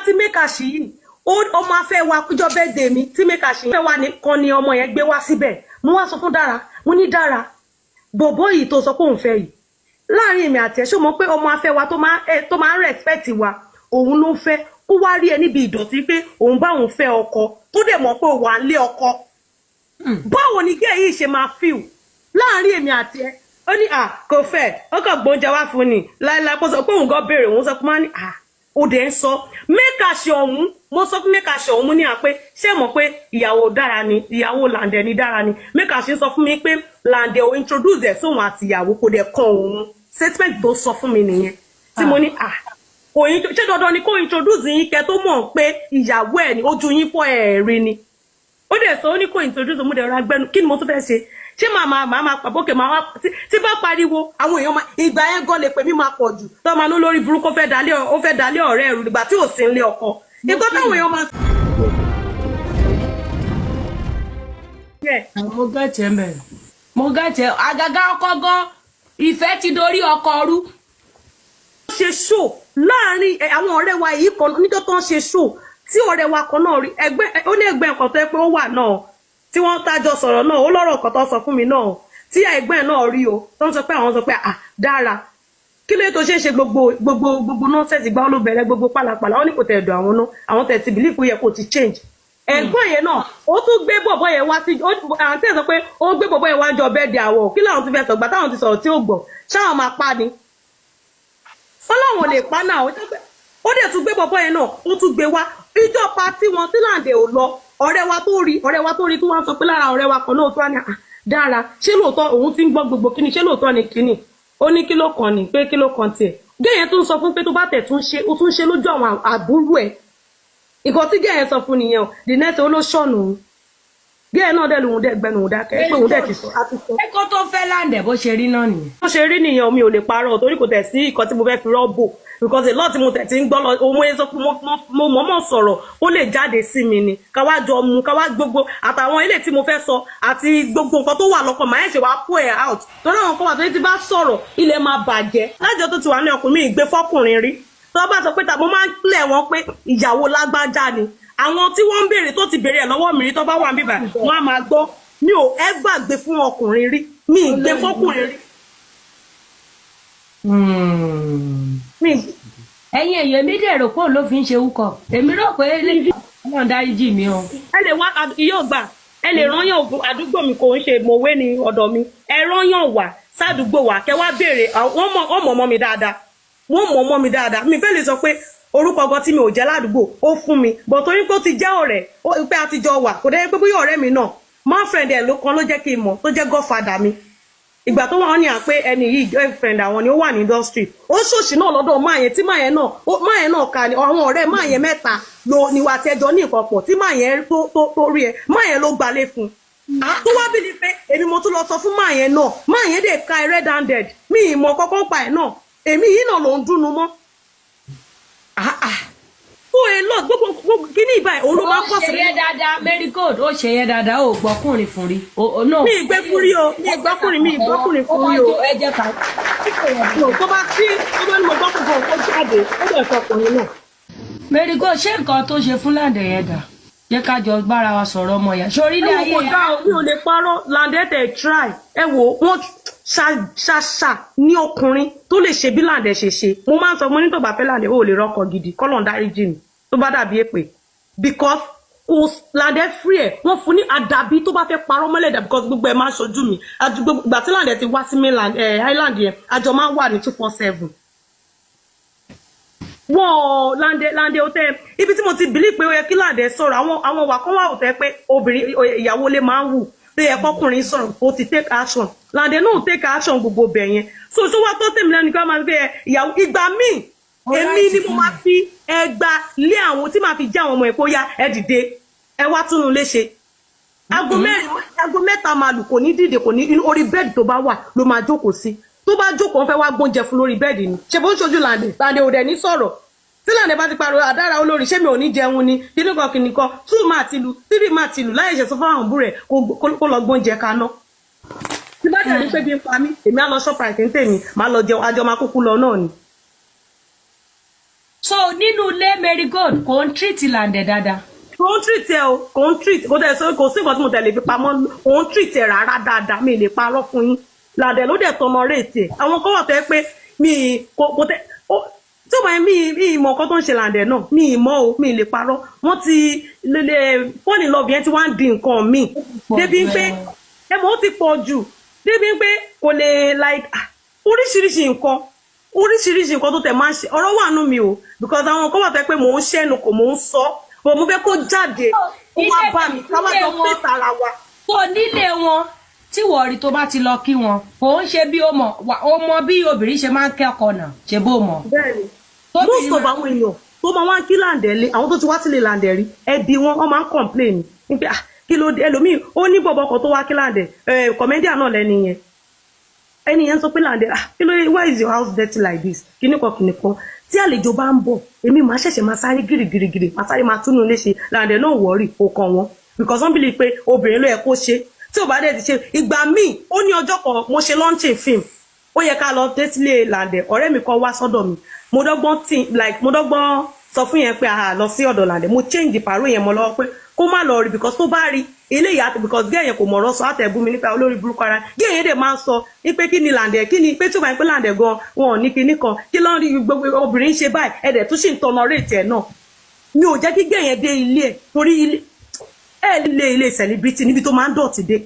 tí Mekashi yìí ọmọ afẹ́ wa kújọ birthday mi tí Mekashi fẹ́ wa nìkan ni ọmọ yẹn gbé wá síbẹ̀ mo wá sọ fún Dára mo ní Dára bọ̀bọ́ yìí tó sọ pé òun fẹ́ yìí láàrin èmi àti ẹ̀ ṣó mọ̀ pé ọmọ afẹ́ wa tó máa ń respect wa òun ló fẹ́ kó wá rí ẹ níbi ìdọ̀tí pé òun bá òun fẹ́ ọkọ tó dẹ̀ mọ̀ pé wà ń lé ọkọ báwo ni gẹ́ yìí ṣe máa feel láàrin èmi àti ẹ̀ ó ní kò fẹ́ ó kàn gbóúnjẹ wá fún ni láìláì kó sọ pé òun gan béèrè òun sọ pé máa ní ó dẹ̀ ń sọ Mekashi ọ̀hún mo sọ fún Mekashi ọ̀hún mo ní pé ṣé mọ̀ pé ìyàwó Dára ni ìyàwó Lande ni Dára ni Mekashi sọ fún mi pé Lande ò introduce ẹ̀ sóhun àti ìyàwó kò dẹ̀ kan òun statement tó sọ fún mi nìyẹn tí mo ní ṣé dandan ni kó introduce yín kẹ́ tó mọ̀ pé ìyàwó ẹ̀ ni ojú yín fọ́ ẹ̀rí ni ó dẹ̀ sọ ó ní kó introduce mo dẹ̀ ra gbẹ́nu kí ni mo tún fẹ́ ṣe ṣé máa pàbókè máa wá tí bá pariwo àwọn èèyàn ìgbà yẹn gan lè pè mí máa pọ̀ jù tó máa ló lórí burúkú ó fẹ́ dalé ọ̀rẹ́ ẹ̀rù nígbà tí ò sí nílé ọkọ nǹkan táwọn èèyàn máa. mo gẹ̀tẹ̀ àgàgà ọkọ gan ìfẹ́ ti dorí ọkọ rú. ṣe ṣó láàrin àwọn ọ̀rẹ́ wa yìí kan níjọ́ tó ń ṣe ṣó tí ọ̀rẹ́ wa kan náà rí ẹgbẹ́ ó ní ẹgbẹ́ nǹkan tó yẹ pé ó wà náà tí wọ́n tájọ sọ̀rọ̀ náà ó lọ́rọ̀ kan tó sọ fún mi náà tí ẹgbẹ́ náà rí o tó ń sọ pé àwọn sọ pé Dára kí ló tó ṣe ń ṣe gbogbo nọ́ọ̀sẹ̀sì gbá ló bẹ̀rẹ̀ gbogbo pálapàla wọ́n ní kò tẹ̀ ẹ̀dọ̀ àwọn náà àwọn tẹ̀ ti bìlífù yẹ kó ti change ẹ̀gbọ́n yẹn náà ó tún gbé bọ̀bọ̀ yẹn wá sí àǹtí ẹ̀ sọ pé ó gbé bọ̀bọ̀ yẹn wá jọ bẹ́ẹ̀ di àwọ̀ kí làwọn ti fẹ́ sọ̀gbà táwọn ti sọ̀rọ̀ tí ó gbọ̀ ṣáwọn máa pa ni fọláwọn lè pa náà ó dẹ̀ tún gbé bọ̀bọ̀ yẹn náà ó tún gbé wá ìjọ pati wọn tí Lande ò lọ ọ̀rẹ́ wa tó rí tí wọ́n sọ pé lára ọ̀rẹ́ wa kan náà tó wá ní Dára ṣé lóòótọ́ òun ti ń gbọ́ gbogbo kíni ṣé lóòótọ́ ni kíni ó ní kí ló kàn ní pé kí ló kàn tiẹ̀ gẹ́yẹn tún sọ fún pé tó bá tẹ̀ tún ṣe ó tún ṣe lójú àwọn àbúrò ẹ̀ nǹkan tí gẹ́yẹn sọ fún nìyẹn o the next olóṣọ̀nù gẹ́yẹn náà dẹ̀ lòun dẹ̀ gbẹnu òun dákẹ́ pé òun dẹ̀ ti sọ àti sọ. ẹ̀kọ́ tó fẹ́ Lande bó ṣe rí náà nìyẹn. bó ṣe rí nìyẹn mi ò lè parọ́ torí kò tẹ̀ sí nǹkan tí mo fẹ́ fi rọ́bò because a lot mo tẹ̀ tí ń gbọ́ lọ ohun ẹ̀ sọ pé mo mọ̀ọ́mọ̀ sọ̀rọ̀ ó lè jáde sí mi ni ká wá jọ mu ká wá gbogbo àtàwọn ilé tí mo fẹ́ sọ àti gbogbo nǹkan tó wà lọ́kàn máa ń ṣe wá pull ẹ̀ out torí àwọn kan wà tó ti bá sọ̀rọ̀ ilẹ̀ máa bàjẹ́ lájọ tó ti wà ní ọkùnrin mi ìgbé fọ́kùnrin rí tó bá sọ pé mo máa ń lẹ̀ wọ́n pé ìyàwó lágbájá ni àwọn tí wọ́n ń béèrè tó ti béèrè ẹ̀ lọ́wọ́ mi rí tó bá wà níbà wọ́n á máa gbọ́ mi ò ever gbé fún ọkùnrin rí mi ì gbé fọ́kùnrin rí. ẹ̀yin èèyàn mi dẹ̀ rò pé òun ló fi ń ṣe wúkọ èmi rò pé Ọlọ́run dáríjì mi o. ẹ lè wá yóò gbà ẹ lè rányàn àdúgbò mi kò ń ṣe mòwe ní ọ̀dọ̀ mi ẹ rányàn wá sádùúgbò wa kẹ wá béèrè wọ́n mọ̀ ọmọ mi dáadáa wọ́n mọ̀ ọmọ mi dáadáa mi fẹ́ lè sọ pé orúkọ ọgọ tí mi ò jẹ́ ládùúgbò ó fún mi bọ̀ torí pé ó ti jẹ́ ọ̀rẹ́ pé a ti jọ wà kò dẹ́ pé bóyá ọ̀rẹ́ mi náà girlfriend ẹ̀ ló kan ló jẹ́ kí n mọ̀ tó jẹ́ godfather mi ìgbà tó wọ́n ní à pé ẹni yìí girlfriend àwọn ni ó wà ní industry ó ṣòṣì náà lọ́dọ̀ máa yẹn tí máa yẹn náà ka ni àwọn ọ̀rẹ́ máa yẹn mẹ́ta ló níwà tẹjọ ní nǹkan pọ̀ tí máa yẹn tó rí ẹ máa yẹn ló gbalé fún tó wá bí ni pé èmi mo tún lọ sọ fún máa yẹn náà máa yẹn dè ka red handed mi ìmọ̀ kọ́kọ́ pa ẹ̀ náà èmi yìí náà ló ń dúnnu mọ́ fún ẹ lọ gbogbo kíní ìbá ẹ òun ló máa pọ̀ sí. ó ṣe yẹ dáadáa Marigold ó ṣe yẹ dáadáa ó gbọ́kùnrin fún rí. mi ìgbẹ́ fún rí o mi ìgbọ́kùnrin fún rí o. ẹ jẹ́ ká. tó bá ní mo gbọ́kùnrin fún ọkọ jáde ó dẹ̀ fọkùnrin náà. Marigold ṣé nǹkan tó ṣe fún Lande yẹn dà jẹ́ ká jọ bára wa sọ̀rọ̀ ọmọ yẹn sórí ilé ayé yẹn. mi ò lè parọ́ Lande tẹ̀ try ẹ wò wọ́n ṣàṣà ní ọkùnrin tó lè ṣe bí Lande ṣe mo máa ń sọ mo ní tó bá fẹ́ Lande ó lè rọ́kọ gidi kọ́lọ̀ ń dáríjì mi tó bá dàbí èpè because kò Lande free ẹ̀ wọ́n fún ní àdàbí tó bá fẹ́ parọ́ mọ́lẹ̀dà because gbogbo ẹ̀ máa ń ṣojú mi ìgbà tí Lande ti wá sí mainland island yẹn àjọ máa ń wà ní 247 wọ́n Lande ó tẹ́ ibi tí mo ti believe pé ó yẹ kí Lande sọ̀rọ̀ àwọn wà kán wà ó tẹ́ pé obìnrin ìyàwó lè máa ń wù tó yẹ kọkùnrin sọ̀rọ̀ ó ti take action Lande náà take action gbogbo bẹ̀ yẹn so wá tó tèmi lẹ́nu kí wọ́n máa gbé ìyàwó ìgbà míì èmi ni mo máa fi ẹgbà lé àwọn tí máa fi jẹ́ àwọn ọmọ ẹ̀kọ́ ya ẹ dìde ẹ wá túnú léṣe aago mẹ́ta máa lù kò ní dìde kò ní orí bẹ́ẹ̀dì tó bá wà ló máa jókòó sí tó bá jókòó ń fẹ́ wá gbóúnjẹ fún lórí bẹ́ẹ̀dì ni ṣe bó ń ṣojú Lande ò dẹ̀ ní sọ̀rọ̀ tí Lande bá ti pariwo Àdára olórí ṣé mi ò ní jẹun ni kíníkan kìnìkan 2 máa ti lù 3 máa ti lù láyé ṣe sọ fún àwọn òbúrẹ̀ kó lọ gbóúnjẹ kaná tí bá dẹ̀ ní pé bí n pa mí èmi á lọ Shoprite ń tèmi máa lọ jẹun àjọ máa kúkú lọ náà ni so nínú ilé Marigold kò ń treat Lande dáadáa. kò ń treat ẹ o kò ń treat kò tẹ̀ sọ kò sí nǹkan tí mo tẹ̀lé fi pamọ́ kò ń treat ẹ rárá dáadáa mi lè parọ́ fún yín Lande ló dẹ̀ tọmọ réètì ẹ̀ àwọn kan wà tó yẹ pé mi kò tẹ tí ó máa mi ìmọ̀ nǹkan tó ń ṣe Lande náà mi ìmọ̀ o mi lè parọ́ wọ́n ti lè fall in love yẹn tí wọ́n á di nǹkan mi débi pé ẹ mọ̀ ó ti pọ̀ jù débi pé kò lè like oríṣiríṣi nǹkan tó tẹ̀ máa ń ṣe ọ̀rọ̀ wà nù mí o because àwọn kan wà tó yẹ pé mò ń ṣẹ́nu kò mò ń sọ bò mo fẹ́ kó jáde kó wá bá mi ká wá jọ fèsì ara wa. kò nílé wọn tí wọ́n rí tó bá ti lọ kí wọn kò ń ṣe bí ó mọ bí obìnrin ṣe máa ń kẹ́kọ̀ọ́ náà ṣe bó mọ̀. bẹ́ẹ̀ni most of àwọn èèyàn tó máa wá kí Lande lé àwọn tó ti wá sílé Lande rí ẹbí wọn máa ń complain nípa kí ló dé ẹlòmíì ó ní bọ̀bọ̀ kan tó wá kí Lande comedian náà lẹ́ni yẹn ẹni yẹn sọ pé Lande kí ló dé why is your house dirty like this kìnnìkan tí àlejò bá ń bọ̀ èmi máa ṣẹ̀ṣẹ̀ máa sáré gírígírígírí máa sáré máa túnú léṣe Lande náà wọ̀ọ́rì ó kàn wọ́n because wọ́n believe pé obìnrin ló yẹ kó ṣe tí ò bá dẹ̀ ti ṣe ìgbà míì ó ní ọjọ́ kan mo ṣe launching film ó yẹ ká lọ dé sílé Lande ọ̀rẹ́ mi kan wá sọ́dọ̀ mi mo dọ́gbọ́n sọ fún yẹn pé lọ sí ọ̀dọ̀ Lande mo change pàrọ̀ yẹn mọ́ lọ́wọ́ pé kó má lọ rí because tó bá rí eléyìí àti because gẹ́ yẹn kò mọ̀rọ̀ sọ àtẹ̀bú mi nípa olórí burúkú ara gẹ́ yẹn dẹ̀ máa ń sọ pé kí ni Lande kí ni pé tí ó bá ń pẹ́ Lande gan wọn ò ní kinní kan kí ló ń rí gbogbo obìnrin ṣe báyìí ẹ̀dẹ̀ tún sì ń tọ̀nà réètì ẹ̀ náà mi ò jẹ́ kí gẹ́ yẹn dé ilé ẹ̀ torí ilé celebrity níbi tó máa ń dọ̀tí dé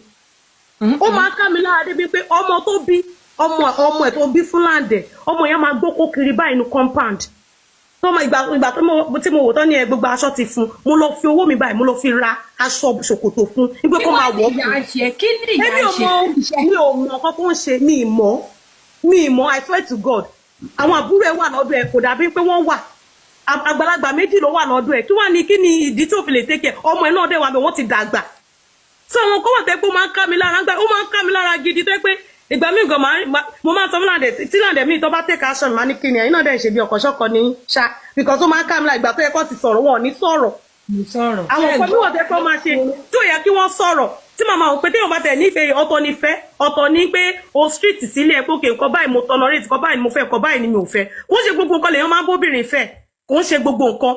ó máa ń ká mi lára débi pé ọmọ tó bí ọmọ ẹ̀ tó bí fún Lande ọmọ yẹn máa gbókó kiri báyìí ní compound tó mọ ìgbà tí mo wò tán ní ẹ gbogbo aṣọ ti fún mo lọ fi owó mi báyìí mo lọ fi ra aṣọ ṣòkòtò fún wípé kó máa wọ̀ fún mi ò mọ ọkọ tó ń ṣe mi ìmọ̀ I swear to God àwọn àbúrò ẹ wà lọ́dọ̀ ẹ kò dàbí pé wọ́n wà àgbàlagbà méjì ló wà lọ́dọ̀ ẹ kí ni ìdí tó fi lè tẹ́kẹ̀ ọmọ ẹ náà dẹ̀ wà bẹ̀ wọ́n ti dàgbà so àwọn kọ́wọ́ tẹ́ pé ó máa ń ká mi lára ó máa ń ká mi lára gidi tẹ́ pé ìgbà míì gan mo máa sọ fún Lande tí Lande míì tó bá take action máa ní kí ni ẹ̀yin náà dẹ̀ ṣe bí ọ̀kọ̀ṣọ́kọ ní ṣá because ó máa ń ká mi lára ìgbà tó yẹ kó ti sọ̀rọ̀ wọn ò ní sọ̀rọ̀ àwọn ọ̀pọ̀ níwọ̀n tẹ́ pé ó máa ṣe tí ò yẹ kí wọ́n sọ̀rọ̀ tí màmá ò pé téèyàn bá tẹ̀ nífẹ̀ẹ́ ọ̀tọ̀ ní pé o street sílé ẹ̀ pé òkè nǹkan báyìí mo tolerate nǹkan báyìí mo fẹ́ nǹkan báyìí ni mi ò fẹ́ kò ń ṣe gbogbo nǹkan lèèyàn máa ń bóbìnrin fẹ́ kò ń ṣe gbogbo nǹkan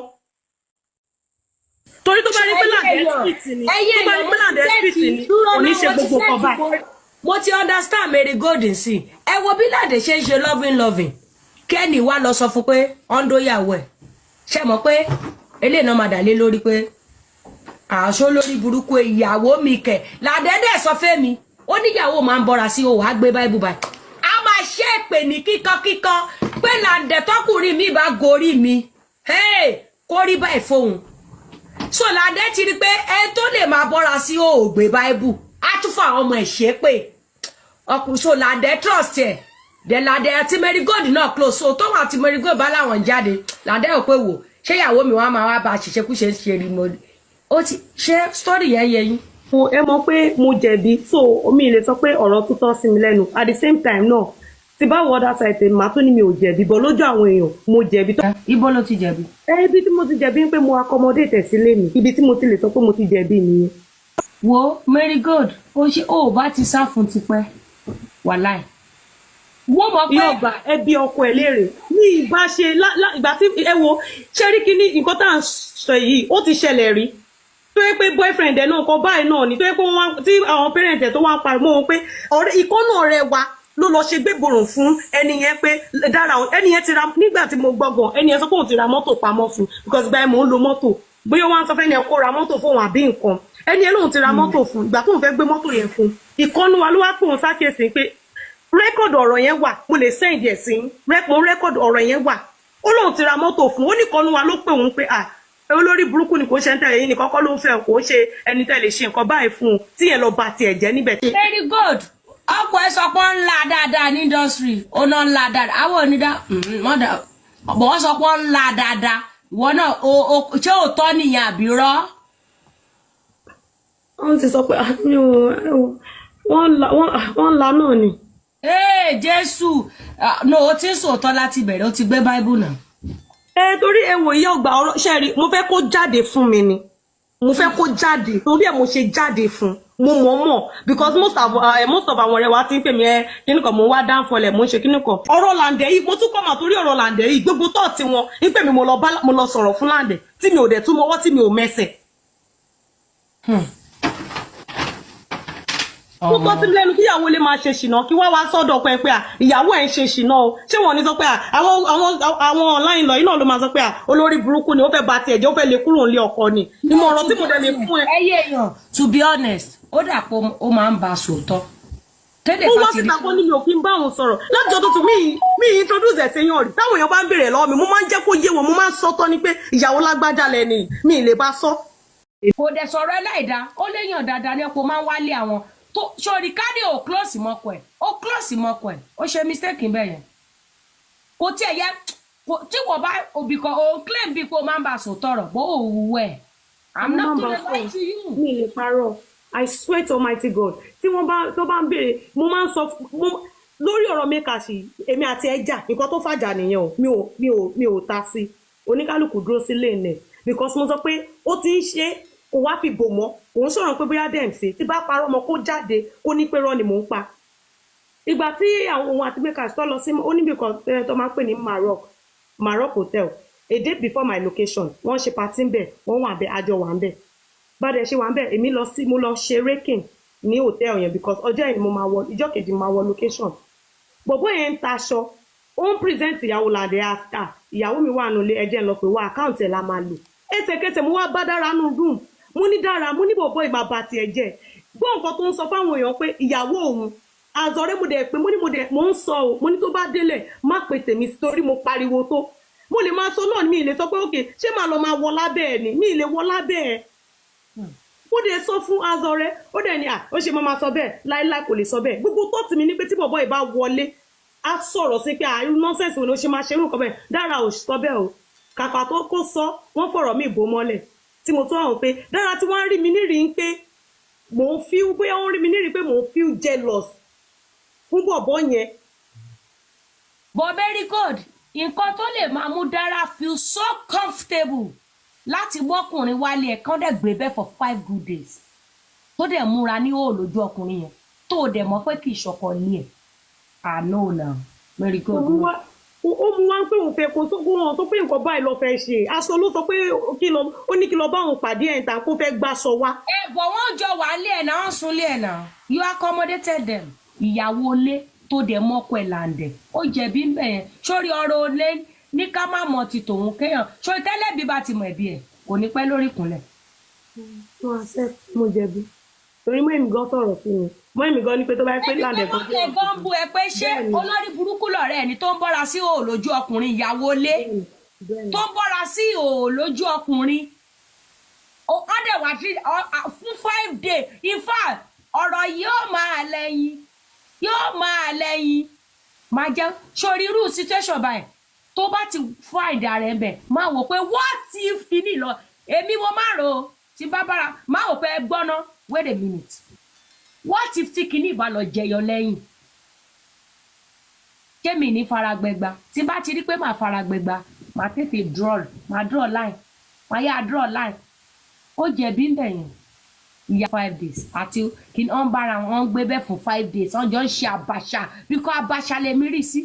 torí tó bá rí pé Lande street ni tó bá rí pé Lande street ni kò ní ṣe gbogbo nǹkan báyìí. mo ti understand Marigold sí ẹ wo bí Lande ṣe ń ṣe loving kẹ́ni wá lọ sọ fún pé ọ̀ndóyàwó ẹ̀ ṣe mọ̀ pé eléyìí náà máa dà lé lórí pé àṣọ lórí burúkú ìyàwó mi kẹ̀ Lande dẹ̀ sọ fẹ́mi ó níyàwó máa ń bọ́ra sí òwò àgbé báìbù báyìí a máa ṣe èpè ní kíkankíkan pé Lande tọkùnrin mi bá gorí mi kó rí báyìí fóun so Lande ti rí pé ẹ tó lè máa bọ́ra sí òògbé báìbù á tún fún àwọn ọmọ ẹ̀ ṣe pé ọkùnrin so Lande trust ẹ̀ dẹ̀ Lande àti Marigold náà close so tóun àti Marigold bá láwọn jáde Lande ò pé wò ṣé ìyàwó mi wá máa wá bá ṣiṣẹ́kúṣe ń ṣe rí mo ó ti ṣe story yẹn yẹ yín. ẹ mọ̀ pé mo jẹ̀bi so mi lè sọ pé ọ̀rọ̀ tó tọ́ sí mi lẹ́nu at the same time náà tí bá wọ other side tèmi màá tún ní mi ò jẹ̀bi bọ́ lójú àwọn èèyàn mo jẹ̀bi. ibo ló ti jẹ̀bi. ibi tí mo ti jẹ̀bi ń pé mo accommodate sílé mi ibi tí mo ti lè sọ pé mo ti jẹ̀bi nìyẹn. wo Marigold ó ṣe ó bá ti sá fún tipẹ́ wàláì wọ́n mọ̀ pé yóò gba ẹbí ọkọ ẹ̀ léèrè ní ìgbà ṣe ìgbà tí ẹ wo ṣẹ́ríkì ní nǹkan tá à ń sọ yìí ó ti ṣẹlẹ̀ rí tó yẹ pé boyfriend ẹ̀ náà kọ báyìí náà ni tó yẹ pé tí àwọn parent ẹ̀ tó wá ń parí mọ́ wọn pé ìkọ́nà rẹ̀ wa ló lọ ṣe gbégbòrùn fún ẹni yẹn pé dára ẹni yẹn ti ra nígbà tí mo gbọ́gàn ẹni yẹn sọ pé òun ti ra mọ́tò pamọ́ fún because ìgbà yẹn mò ń lo mọ́tò bóyá wọ́n á sọ fẹ́ni ẹ̀ kó ra mọ́tò fún òun àbí nǹkan ẹni yẹn lòun ti ra mọ́tò fún ìgbà tóun fẹ́ gbé mọ́tò yẹn fún ìkọ́nù wa ló wá pé òun sákèsí pé rẹ́kọ̀dù ọ̀rọ̀ yẹn wà mo lè send ẹ̀ sí rẹ́kọ̀dù ọ̀rọ̀ yẹn wà ó lóun ti ra mọ́tò fún ó nìkan wa ló pè òun pé olórí burúkú ni kò ṣe ń tẹ̀lé yín nìkan kọ́ ló ń fẹ́ kò ṣe ẹni tẹ̀lé ṣe nǹkan báyìí fún un tí yẹn lọ bá tiẹ̀ jẹ́ níbẹ̀. Marigold ọkọ ẹ sọ pé ó ń la dáadáa ní industry ó náà ń la dáadáa àwọn onídá mọ́dà bọ̀ wọ́n sọ pé ó ń la dáadáa ìwọ náà ṣé òótọ́ nìyẹn àbí rọ́. wọ́n ti sọ pé wọ́n la náà ni. Jésù no ó ti ń sòótọ́ láti bẹ̀rẹ̀ ó ti gbé báíbù náà. Torí ẹ wò ìyá ọgbà ọ̀rọ̀ ṣẹ́rí mo fẹ́ kó jáde fún mi ni mo fẹ́ kó jáde torí ẹ̀ mo ṣe jáde fún mo mọ̀ because most of àwọn ọ̀rẹ́ wa ti ń pè mí kíní kan mo wá downfall mo ń ṣe kíní kan ọ̀rọ̀ Lande yìí mo tún kọ́ mà torí ọ̀rọ̀ Lande yìí gbogbo tó tí wọn ń pè mí mo lọ sọ̀rọ̀ fún Lande tí mi ò dẹ̀ tún mọ́wọ́ tí mi ò mẹ́sẹ̀. Tó tọ́ sí lẹ́nu kí ìyàwó lè máa ṣe ṣìnà kí wá sọ́dọ̀ pé ìyàwó ẹ̀ ń ṣe ṣìnà o ṣé wọ́n ní sọ pé àwọn online lọ iná ló máa sọ pé olórí burúkú ni ó fẹ́ ba tiẹ̀ jẹ́ ó fẹ́ lè kúrò nílé ọkọ ni ìmọ̀ràn tí mo dẹ̀ lè fún ẹ. ẹyẹ èèyàn to be honest ó dà pé ó máa ń ba sòótọ́. ó wá síta kó ní mi ò kí ń bá òun sọ̀rọ̀ láti ọdún tó mi introduce ẹ̀ sẹ́yìn rí táwọn èèyàn bá ń béèrè lọ́wọ́ mi mo máa ń jẹ́ kó yé wọn mo máa ń sọ́tọ́ ni pé ìyàwó lágbájá lẹ́ni mi ì lè bá sọ. kò dẹ̀ sọ̀rọ̀ ẹlẹ́ìdá ó léèyàn dáadáa ní ọ̀pọ̀ máa ń wálé àwọn tó sori káde ò close mọ́kọ ẹ̀ ó close mọ́kọ ẹ̀ ó ṣe mistake bẹ́ẹ̀ yẹn kò tiẹ̀ yẹ tí wọ́n bá òbí kan ó claim bí pé ó máa ń bá sùn tọrọ bó ò wù ẹ̀ I'm not gonna lie to you. mi lè parọ́ I swear to Almighty God tí wọ́n tó bá ń béèrè mo máa ń sọ lórí ọ̀rọ̀ Mekashi èmi àti ẹja nǹkan tó fàjà nìyẹn o mi ò ta sí oníkálukú dúró sí lẹ́ẹ̀nẹ̀ because mo sọ pé ó ti ń ṣe kò wá fi bò mọ́ òun sọ̀rọ̀ pé bóyá dẹ̀ ń ṣe tí bá parọ́ ọmọ kó jáde kó ní pé rọ́ ni mò ń pa ìgbà tí àwọn ohun àti Mekashi tó lọ sí oníbì kan tó máa ń pè ní Maroc hotel a day before my location wọ́n ṣe party ń bẹ̀ wọ́n wà bẹ̀ àjọ wà ń bẹ̀ bàdẹ̀ ṣe wà ń bẹ̀ èmi mo lọ ṣe raking ní hotel yẹn because ọjọ́ yẹn ni mo máa wọ ìjọ́ kejì máa wọ location bọ̀bọ́ yẹn ń taṣọ ó ń present ìyàwó Lande after ìyàwó mi wà nulẹ̀ ẹjẹ́ lọ pé wá àkáǹtì ẹ̀ la máa lò ẹsẹ̀kẹsẹ̀ mo wá bá Dára nù room mo ní Dára mo ní bọ̀bọ́ ìmà bá tiẹ̀ jẹ́ gbọ́ nǹkan tó ń sọ fáwọn èèyàn pé ìyàwó òun àzọ̀rẹ́ mo dẹ̀ pé mo ń sọ o mo ní tó bá délẹ̀ má pe tèmi torí mo pariwo tó mo lè máa sọ náà mi ì lè sọ pé òkè ṣé màá lọ máa wọ lábẹ́ ẹ̀ ni mi ì lè wọ lábẹ́ ẹ̀ ó dẹ̀ sọ fún Azọ̀rẹ́ ó dẹ̀ ní ó ṣe máa sọ bẹ́ẹ̀ láíláí kò lè sọ bẹ́ẹ̀ gbogbo tó tì mí ní pé tí bọ̀bọ́ ìbá wọlé á sọ̀rọ̀ sí pé irú nọ́sẹ̀sì wo ni ó ṣe máa ṣe irú nǹkan bẹ́ẹ̀ Dára ò sọ bẹ́ẹ̀ o kàkà tó kó sọ wọ́n fọ̀rọ̀ mí ìbò mọ́lẹ̀ tí mo tún àwọn pé Dára tí wọ́n rí mi nírì ń pé mò ń feel bóyá wọ́n rí mi nírì pé mò ń feel jealous fún bọ̀bọ́ yẹn. but very good nǹkan tó lè máa mú Dára feel so comfortable láti wọ́kùnrin wálé ẹ̀ kán dẹ̀ gbé bẹ́ẹ̀ for 5 good days tó dẹ̀ múra ní òòlù lójú ọkùnrin yẹn tó dẹ̀ mọ̀ pé kì í ṣọkọ ní ẹ̀ àná náà very good. ó mú wá pé òun fẹ́ kó wọn sọ pé nǹkan báyìí ló fẹ́ ṣe aṣọ ló sọ pé ó ní kí lọ bá òun pàdé ẹ̀ ta kó fẹ́ gbàṣọ wá. bọ̀ wọ́n jọ wà lé ẹ̀ náà wọ́n sún lé ẹ̀ náà you accommodated them ìyàwó ilé tó dẹ̀ mọ́kọ ẹ̀ Lande ó jẹ̀bi ń bẹ̀ yẹn sórí ọ̀rọ̀ olé ní ká má mọ ti tòun kéèyàn sórí tẹ́lẹ̀ bí bá ti mọ̀ ẹ̀bí ẹ̀ kò ní pẹ́ lórí ìkúnlẹ̀. mo accept mo jẹ̀bi torí mọ́ èmi gan sọ̀rọ̀ sí mi mọ́ èmi gan ní pé tó bá yẹ pé Lande gan. ẹbí tó gan bu ẹ pé ṣé olórí burúkú lọ̀rẹ́ ẹni tó ń bọ́ra sí òò lójú ọkùnrin ìyàwó ilé tó ń bọ́ra sí òò lójú ọkùnrin ó dẹ̀ wá fún 5 days in fact ọ̀rọ̀ yóò máa lẹ́yìn máa jẹ́ sórí irú situation báyìí tó bá ti find ara ẹ̀ bẹ̀ máa wò pé what if kìíní lọ èmi mo máa rò ó tí bá bára máa wò pé ẹ gbọ́ná wait a minute what if tí kìíní ìbá lọ jẹyọ lẹ́yìn kémi ní faragbẹgba tí bá ti rí pé màá faragbẹgba màá tètè draw line màá yá draw line ó jẹ̀bi ń bẹ̀yìn ìyá 5 days àti kí wọ́n bára wọn gbé bẹ́ẹ̀ fún 5 days wọ́n jọ ń ṣe àbàṣà bí kò àbàṣà lè mí rí sí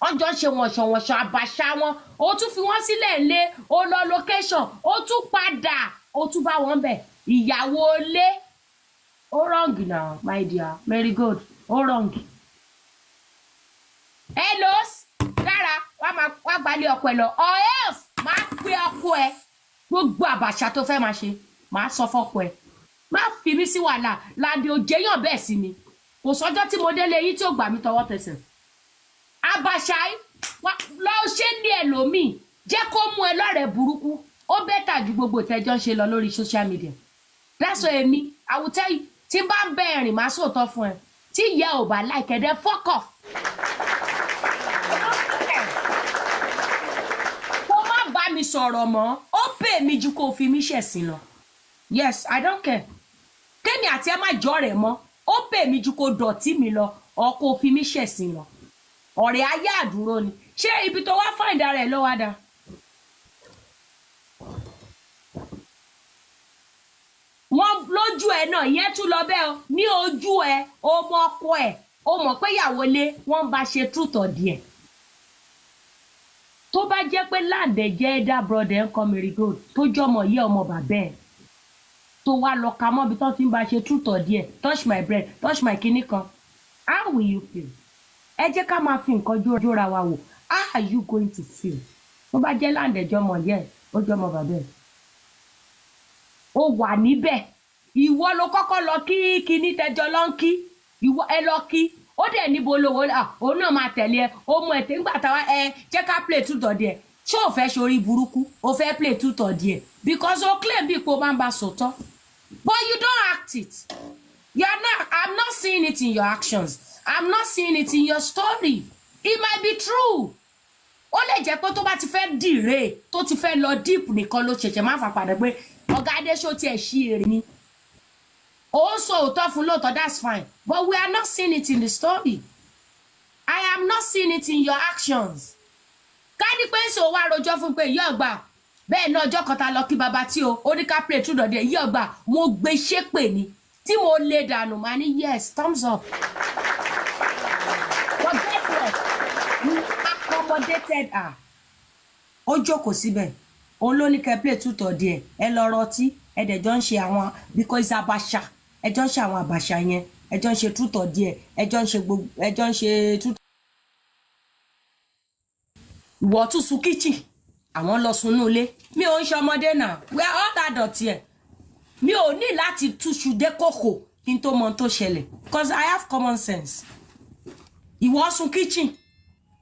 wọ́n jọ ń ṣe wọ̀nṣọ̀wọ̀nṣọ̀ àbàṣà wọn ó tún fi wọ́n sílẹ̀ lé ó lọ location ó tún padà ó tún bá wọn bẹ̀ ìyàwó lé ó wrong now my dear Marigold ó wrong. hello Dára wá gbalẹ̀ ọkọ ẹ lọ or else máa pe ọkọ ẹ gbogbo àbàṣà tó fẹ́ máa ṣe máa sọ fọ́kọ ẹ má fi mí sí wàhálà Lande ò jẹyàn bẹ́ẹ̀ sí ni kò sọ́jọ́ tí mo délé yìí tí ò gbà mí tọwọ́ tẹsẹ̀ àbàṣà lọ ṣe ní ẹlòmíì jẹ́ kó mú ẹ lọ́rẹ̀ẹ́ burúkú ó bẹ́tà ju gbogbo ìtẹ́jọ́ ń ṣe lọ lórí social media dáṣọ èmi àwùtẹ́ tí bá ń bẹ ẹ̀rìn máa sòótọ́ fún ẹ tí ìyá ò bá láìkẹ́dẹ́ fuck off. kó má bá mi sọ̀rọ̀ mọ́ ó pè mí ju kó fi mí ṣẹ̀sìn lọ yes I don't care kémi àti ẹ má jọ rẹ̀ mọ́ ó pè mí ju kó dọ̀tí mi lọ ọ kó fi mí ṣẹ̀sìn lọ ọ̀rẹ́ ayé àdúró ni ṣé ibi tó wá fún ìdá rẹ̀ ló wá dá. wọ́n lójú lójú ẹ náà ìyẹn tún lọ bẹ́ẹ̀ o ní ojú ẹ o mọ ọkọ ẹ o mọ̀ pé ìyàwó lé wọ́n bá ṣe truth or dare tó bá jẹ́ pé láǹdẹ̀ jẹ́ ẹ̀dá brother ń kọ́ Marigold tó jọmọ yẹ ọmọ bàbá ẹ̀ tó wá lọ ka mọ́bi tó ti ń bá ṣe truth or dare touch my bread touch my kinní kan how will you feel? ẹ jẹ́ ká máa fi nǹkan jóra wa wò how are you going to feel? tó bá jẹ́ láǹdẹ̀ jọmọ yẹ ó jọmọ bàbá ẹ̀ ó wà níbẹ̀ ìwọ ló kọ́kọ́ lọ kí kinní tẹjọ lọ ń kí ìwọ ẹ lọ kí ó dẹ̀ níbo lówó òun náà máa tẹ̀lé ẹ ó mú ẹ̀tẹ́ ńgbà táwa jẹ́ ká play truth or dare ṣé ò fẹ́ ṣorí burúkú ó fẹ́ play truth or dare because ó claim bí ipò máa ń bá sòótọ́ but you don't act it I'm not seeing it in your actions I'm not seeing it in your story it might be true ó lè jẹ́ pé tó bá ti fẹ́ dìre tó ti fẹ́ lọ deep nìkan ló ṣẹ̀ṣẹ̀ máa fà padà pé ọ̀gá adéṣó tiẹ̀ ṣí èrè ni ó sọ òótọ́ fún lóòótọ́ that's fine but we are not seeing it in the story I am not seeing it in your actions ká ní pé ṣe òwò àròjọ fún pé ìyá ọgbà bẹ́ẹ̀ náà ọjọ́ kan ta lọ kí baba tí o ó ní ká play truth or dare ìyá ọgbà mo gbé ṣépè ni tí mo lè dànù máa ní yes thumbs up but guess what you accommodated her ó jókòó síbẹ̀ òun ló ní kẹ́ play truth or dare ẹ lọ rọtí ẹ dẹ̀ jọ ń ṣe àwọn because abasha ẹ jọ ń ṣe àwọn àbàṣà yẹn ẹ jọ ń ṣe truth or dare ẹ jọ ń ṣe gbogbo ẹ jọ ń ṣe truth. ìwọ tún sun kitchen àwọn lọ sunú ilé mi ò ń ṣe ọmọdé náà we are all adult here mi ò ní láti túṣu dé kòkò kí n tó mọ tó ṣẹlẹ̀ because I have common sense ìwọ sun kitchen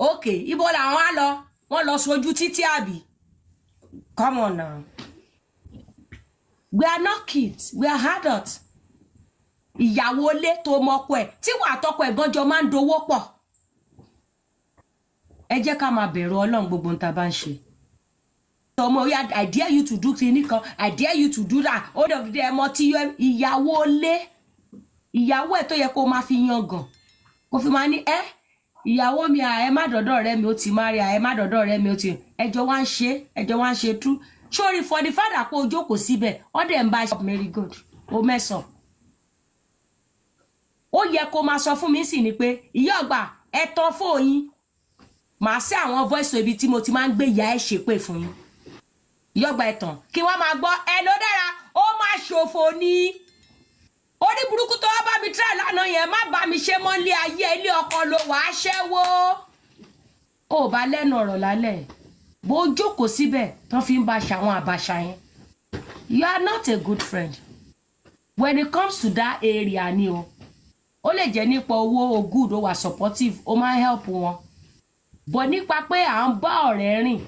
okay ibo làwọn á lọ wọn lọ sojú títí àbí come on now we are not kids we are adults ìyàwó ilé tó mọ́kọ ẹ̀ tí wà tọ́kọ ẹ̀ gánjọ máa ń dowó pọ̀ ẹ jẹ́ ká máa bẹ̀rù Ọlọ́run gbogbo ń ta bá ń ṣe ọmọ ya I dare you to do kinní kan I dare you to do that ó dẹ̀ fi ẹmọ tí ìyàwó ilé ìyàwó ẹ̀ tó yẹ kó máa fi yangàn kó fi máa ní ìyàwó mi ẹ má dọ̀dọ̀ rẹ mi ó ti má rí ẹ má dọ̀dọ̀ rẹ mi ó ti ẹjọ́ wá ń ṣe tú sórí for the father pé o jókòó síbẹ̀ ọdẹ ń bá Marigold ó mẹ́sàn ó yẹ kó máa sọ fún mi sì ni pé ìyá ọgbà ẹ tán fóyín màá sí àwọn voice ibi tí mo ti máa ń gbé ìyá ẹ ṣépè fún yín ìyá ọgbà ẹ tán kí wọ́n máa gbọ́ ẹ ló dára ó máa ṣòfò ní orí burúkú tó wá bá mi try lánàá yẹn má bá mi ṣe mọ́ ilé ayé ilé ọkọ ló wàá ṣẹ́wó ó bá lẹ́nu ọ̀rọ̀ lálẹ́ bó jókòó síbẹ̀ tán fi ń bá ṣàwọn àbàṣà yẹn you are not a good friend when it comes to that area ni o ó lè jẹ́ nípa owó o good ó wà supportive ó máa help wọn but nípa pé à ń bá ọ̀rẹ́ rìn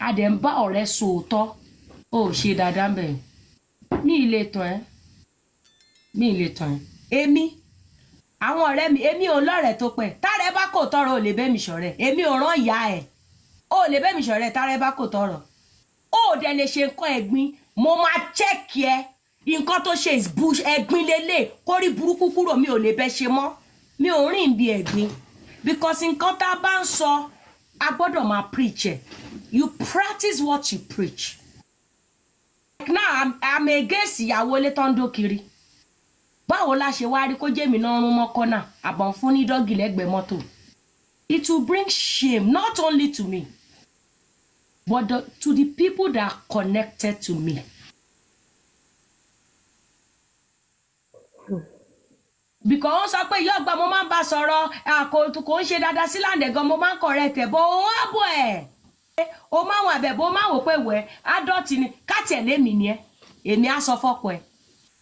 a dẹ̀ ń bá ọ̀rẹ́ sòótọ́ ó ṣe dáadáa bẹ́ẹ̀ mi ilé tán èmi àwọn ọ̀rẹ́ mi èmi ò lọ́rẹ̀ẹ́ tó pẹ́ tààrẹ bá kò tọrọ ò lè bẹ́ mi ṣọ̀rẹ́ èmi ò rán ìyá ẹ̀ ó lè bẹ́ mi ṣọ̀rẹ́ tààrẹ bá kò tọrọ ó dẹ̀ lè ṣe nǹkan ẹ̀gbin mo máa check ẹ nǹkan tó ṣe is bush ẹ̀gbin lélẹ̀ kórí burúkú kúrò mi ò lè bẹ́ ṣe mọ́ mi ò rìn bí ẹ̀gbin because nǹkan tá a bá ń sọ a gbọ́dọ̀ máa preach ẹ̀ you practice what you preach. Like now I'm against ìyàwó ilé tó ń dó kiri báwo la ṣe wá rí kó jẹ́ mi náà rún mọ́ kọ́nà àbọ̀n fún ní dọ́gì lẹ́gbẹ̀ẹ́ mọ́tò it will bring shame not only to me but to the people that are connected to me. Because wọ́n sọ pé ìyá ọgbà mo máa ń bá sọ̀rọ̀ kò ń ṣe dáadáa sí láǹdẹ̀ gan mo máa ń correct ẹ̀ bọ́ òun á bọ̀ ẹ̀ o máa wọn àbẹ̀ bó máa wò pé wẹ̀ adult ni káàtì ẹ̀ lémi ni ẹ èmi á sọ fọ́kọ ẹ̀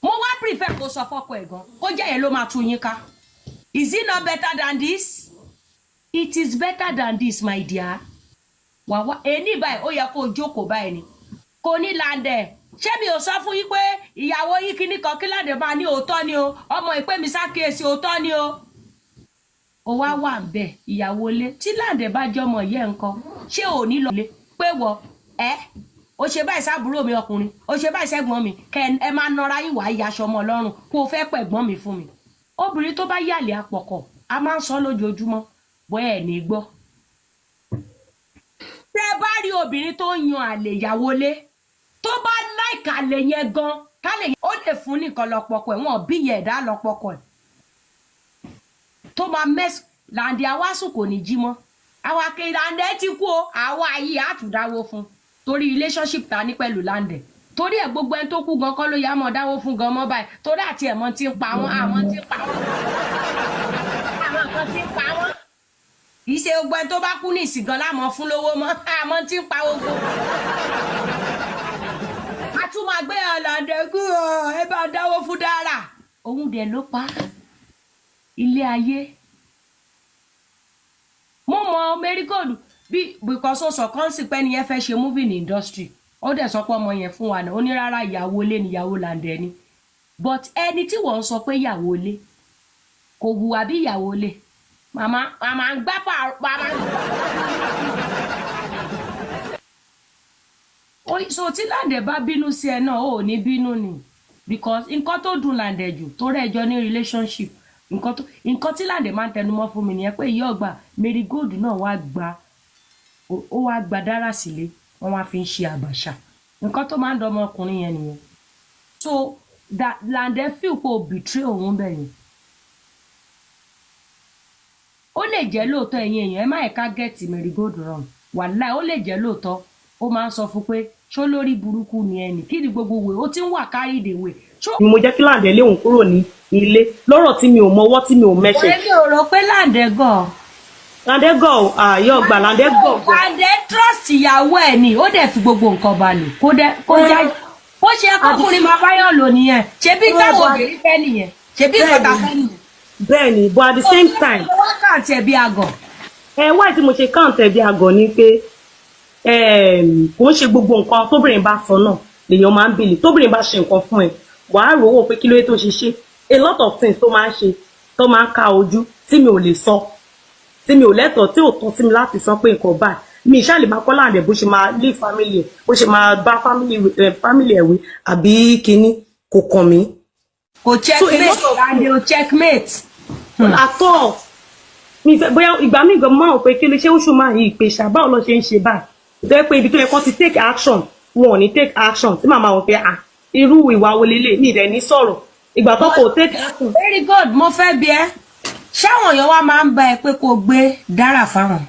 mo wá prefer kó sọ fọ́kọ ẹ̀ gan kó jẹ́ yẹn ló máa tú yín ká is it not better than this? It is better than this my dear wàá ẹni báyìí ó yẹ kó o jókòó báyìí ni kò ní láǹdẹ̀ ṣé mi ò sọ fún yín pé ìyàwó yín kíní kan kí láǹdẹ̀ máa ní òótọ́ ni o ọmọ ìpè mi ṣàkíyèsí òótọ́ ni o ó wá wà ń bẹ̀ ìyàwó ilé tí láǹdẹ̀ bá jẹ́ ọmọ yẹn nǹkan ṣé ò ní lọ lé pé wọ ó ṣe báyìí sábúrò mi ọkùnrin ó ṣe báyìí sẹ́gbọ́n mi kẹ ẹ máa nọra yín wàá yaṣọ ọmọ ọlọ́run kó o fẹ́ pẹ̀gbọ́n mi fún mi obìnrin tó bá yàlé àpọ̀kọ̀ a máa ń sọ lójoojúmọ́ bọ́ ẹ̀ ní gbọ́ tẹ́ bá rí obìnrin tó ń yan àlè ìyàwó lé tó bá láìka àlè yẹn gan kálẹ̀ yẹn lè fún nìkan lọ́pọ̀kọ ẹ̀ wọ́n bí ìyá ẹ̀dá lọ́pọ̀kọ ẹ̀ tó máa mẹ́sì Làǹdẹ̀ awásùn kò ní jí mọ́ àwa kiri Làǹdẹ̀ ti kú o àwa yìí àtúndáwó fún torí relationship ta ní pẹ̀lú Làǹdẹ̀ torí ẹ̀ gbogbo ẹni tó kú gan kọ́ ló yá mọ́ dáwó fún gan mọ́ báyìí torí àti ẹ̀mọ́ ti ń pa wọ́n àwọn ti ń pa wọ́n àwọn kan ti ń pa wọ́n ìṣe gbogbo ẹni tó bá kú ní ìsìn gan lámọ̀ fún lówó mọ́ àmọ́ ti ń pa ogun a tún máa gbé Làǹdẹ̀ kú ẹ bá dáwó fún Dára òun dẹ̀ ló pa ilé ayé mo mọ Marigold bí because ó sọ kọ́ńsì pé nìyẹn fẹ́ ṣe movie ní industry ó dẹ̀ sọ pé ọmọ yẹn fún wa náà ó ní rárá ìyàwó ilé níyàwó Làǹdẹ̀ ni but ẹni tí wọ́n sọ pé ìyàwó ilé kò hùwà bí ìyàwó ilé màmá ń gbá màmá so tí Làǹdẹ̀ bá bínú sí ẹ náà ó ní bínú ni because nǹkan tó dùn Làǹdẹ̀ jù tó rẹ̀ jọ ní relationship nǹkan tí Làǹdẹ̀ máa ń tẹnumọ́ fún mi nìyẹn pé ìyá ọgbà Marigold náà wá gba Dára sílé wọ́n wá fi ń ṣe àbàṣà nǹkan tó máa ń dọmọ ọkùnrin yẹn nìyẹn so Làǹdẹ̀ feel pé ó betray òun bẹ̀yìn ó lè jẹ́ lóòótọ́ ẹ̀yin èèyàn ẹ má ẹ̀ka gẹ̀ẹ́tì Marigold wrong wàláì ó lè jẹ́ lóòótọ́ ó máa ń sọ fún pé ṣó lórí burúkú ni ẹnì kí ni gbogbo wè ó ti ń wà kárí ìdèwè. mo jẹ́ kí Làǹdẹ̀ léhùn kúrò ní ilé lọ́rọ̀ tí mi ò mọwọ́ tí mi ò mẹ́sẹ̀. èmi ò rò pé Làǹdẹ̀ gọ̀. Làǹdẹ̀ gọ̀ ààyè ọgbà Làǹdẹ̀ gọ̀. Làǹdẹ̀ trust ìyàwó ẹ̀ ni ó dẹ̀ fi gbogbo nǹkan balẹ̀ kó ṣe ọkùnrin máa báyọ̀ lò nìyẹn ṣebí táwọn obìnrin fẹ́ nìyẹn ṣebí ìkọta fẹ́ nìyẹn. bẹ́ẹ̀ni but at the same time. wọ́n kàn tẹ̀ bí àgọ̀. wáyé tí mo ṣe kàn tẹ̀ bí àgọ̀ ni pé kò ń ṣe gbogbo nǹkan tóbìnrin bá sọ náà lèèyàn máa ń bèlè tóbìnrin bá ṣe nǹkan fún ẹ wàá rò ó pé kí ló yẹ tó ṣe ṣe a lot of things tó máa ń ṣe tó máa ń ká ojú tí mi ò lè sọ tí mi ò lẹ́tọ̀ọ́ tí ò tọ́ sí mi láti sọ pé nǹkan báyìí mi ìṣá lè máa kọ́ Làǹdẹ̀ bó ṣe máa lé family ẹ̀ bó ṣe máa bá family ẹ̀ wí àbí kinní kò kàn mí. kò checkmate Làǹdẹ̀ ò checkmate. àtọ̀ mi fẹ́ bóyá ìgbà mi gan máa ń pé kí ló ṣe oṣù máa yí ìpè ṣàbá ọ̀ lọ ṣe ń ṣe báyìí tó yẹ pé ibi tó yẹ kó ti take action wọn ò ní take action tí màmá wọn pé irú ìwà wo lélẹ̀ ní ìdẹ̀ ní sọ̀rọ̀ ìgbà tó kò take action. Marigold mo fẹ́ bi ẹ́ ṣáwọn èèyàn wa máa ń bá ẹ pé kó gbé Dára fáwọn.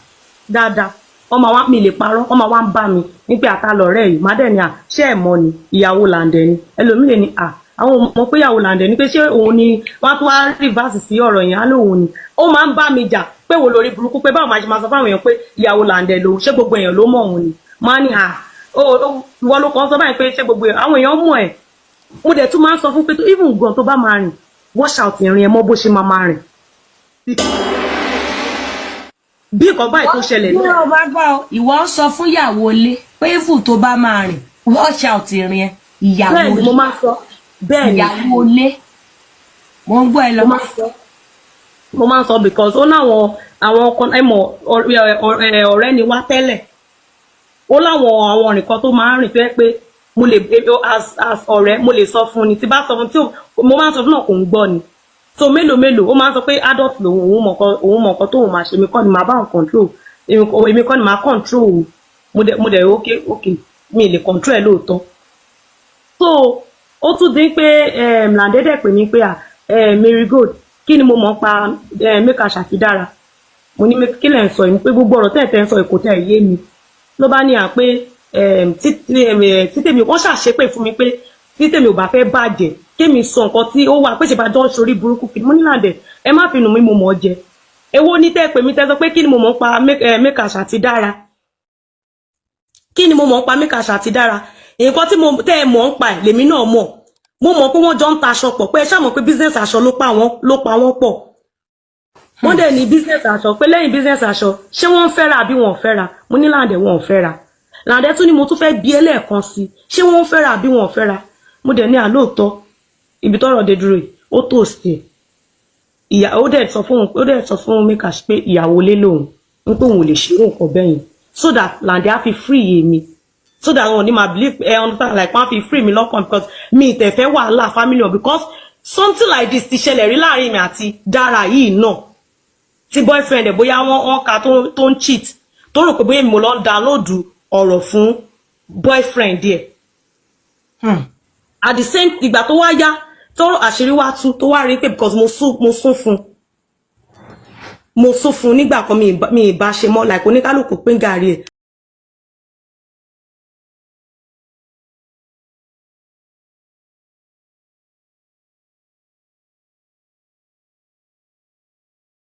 dáadáa ọmọ wa mi lè parọ́ ọmọ wa ń bá mi nígbà àtàlọ́rẹ́ yìí má dẹ̀ ni ṣé ẹ̀ mọ́ ni ìyàwó Làǹdẹ̀ ni ẹlòmíì ni àwọn ọmọ pé ìyàwó Làǹdẹ̀ ni pé ṣé òun ni wọ́n tún wá reverse sí ọ̀rọ̀ yẹn á lóun ni ó máa ń bá mi jà pé wo lórí burúkú pé báwo máa ṣe máa sọ fáwọn èèyàn pé ìyàwó Làǹdẹ̀ lòun ṣé gbogbo èèyàn ló mọ̀ òun ni máa ní ìwọ ló kàn sọ báyìí pé ṣé gbogbo àwọn èèyàn mọ̀ ẹ̀ mo dẹ̀ tún máa ń sọ fún pé even gan tó bá máa rìn wash out ìrìn ẹ mọ́ bó ṣe máa rìn bí nǹkan báyìí tó ṣẹlẹ̀ ní. ìwọ bá gbọ́ ìwọ ń sọ fún ìyàwó ilé pé even tó bá máa rìn wash out ìrìn ẹ ìyàwó ilé. bẹ́ẹ̀ ni mo máa sọ bẹ́ẹ̀ ni ìyàwó ilé mo ń gbọ́ ẹ lọ. mo máa ń sọ because ó láwọn àwọn ọ̀rẹ́ ni wá tẹ́lẹ̀ ó láwọn àwọn nǹkan tó máa ń rìn tó yẹ pé mo lè as ọ̀rẹ́ mo lè sọ fún ni tí bá sọ fún tí mo máa ń sọ fún náà kò ń gbọ́ ni so mélòó ó máa ń sọ pé adult lòun òun mọ̀ nǹkan tóun máa ṣe èmi kọ́ ni màá bá òun control èmi kọ́ ni màá control mo dẹ̀ ok mi lè control ẹ̀ lóòótọ́ so ó tún dín pé Làǹdẹ̀ dẹ̀ pè mí pé Marigold kí ni mo mọ̀ pa Mẹ́kàṣà àti Dára mo ní kí lẹ̀ ń sọ yìí pé gbogbo ọ̀rọ̀ tẹ̀ ń sọ èkó tẹ̀ yé mi ló bá ní pé tí tèmi wọ́n ṣàṣepè fún mi pé tí tèmi ò bá fẹ́ bàjẹ́ kémi sọ nǹkan tí ó wà pé ṣe bá dán sórí burúkú kí mo ní Làǹdẹ̀ ẹ má fi nù mí mo mọ̀ ọ́ jẹ èwo ní tẹ́ pè mí tẹ́ sọ pé kí ni mo mọ̀ pa Mẹ́kàṣà àti Dára kí ni mo mọ̀ pa Mẹ́kàṣà àti Dára nǹkan tí tẹ́ ẹ mọ̀ ń pa ẹ̀ lèmi náà mọ̀ mo mọ̀ pé wọ́n jọ ń ta aṣọ pọ̀ pé ẹ ṣáà mọ̀ pé business aṣọ ló pa wọ́n pọ̀ wọ́n dẹ̀ ní business aṣọ pé lẹ́yìn business aṣọ ṣé wọ́n ń fẹ́ra àbí wọn ò fẹ́ra mo ní Làǹdẹ̀ wọn ò fẹ́ra Làǹdẹ̀ tún ní mo tún fẹ́ bi ẹlẹ́ẹ̀kan sí ṣé wọ́n ń fẹ́ra àbí wọn ò fẹ́ra mo dẹ̀ ní àlóòótọ́ ibi tọ́rọ̀ dé dúró yìí ó tó sí ìyá ó dẹ̀ sọ fún Mẹ́kàṣà pé ìyàwó lé lòun ń pé òun ò lè ṣerú nǹkan bẹ́yìn so that Làǹdẹ̀ á fi free yé mi so that wọn ò ní máa believe understand like wọ́n á fi free mi lọ́kàn because mi ìtẹ̀fẹ́ wàhálà family o because something like this ti ṣẹlẹ̀ rí láàrin mi àti Dára yìí náà tí boyfriend ẹ̀ bóyá wọ́n ka tó ń cheat tó rò pé bóyá mo lọ ń download ọ̀rọ̀ fún boyfriend ẹ̀ at the same ìgbà tó wá yá tọ́rọ̀ àṣírí wá tú tó wá rí pé because mo sún fún nígbà kan mi ìbá ṣe mọ́ like oníkálùkù pín gàrí ẹ̀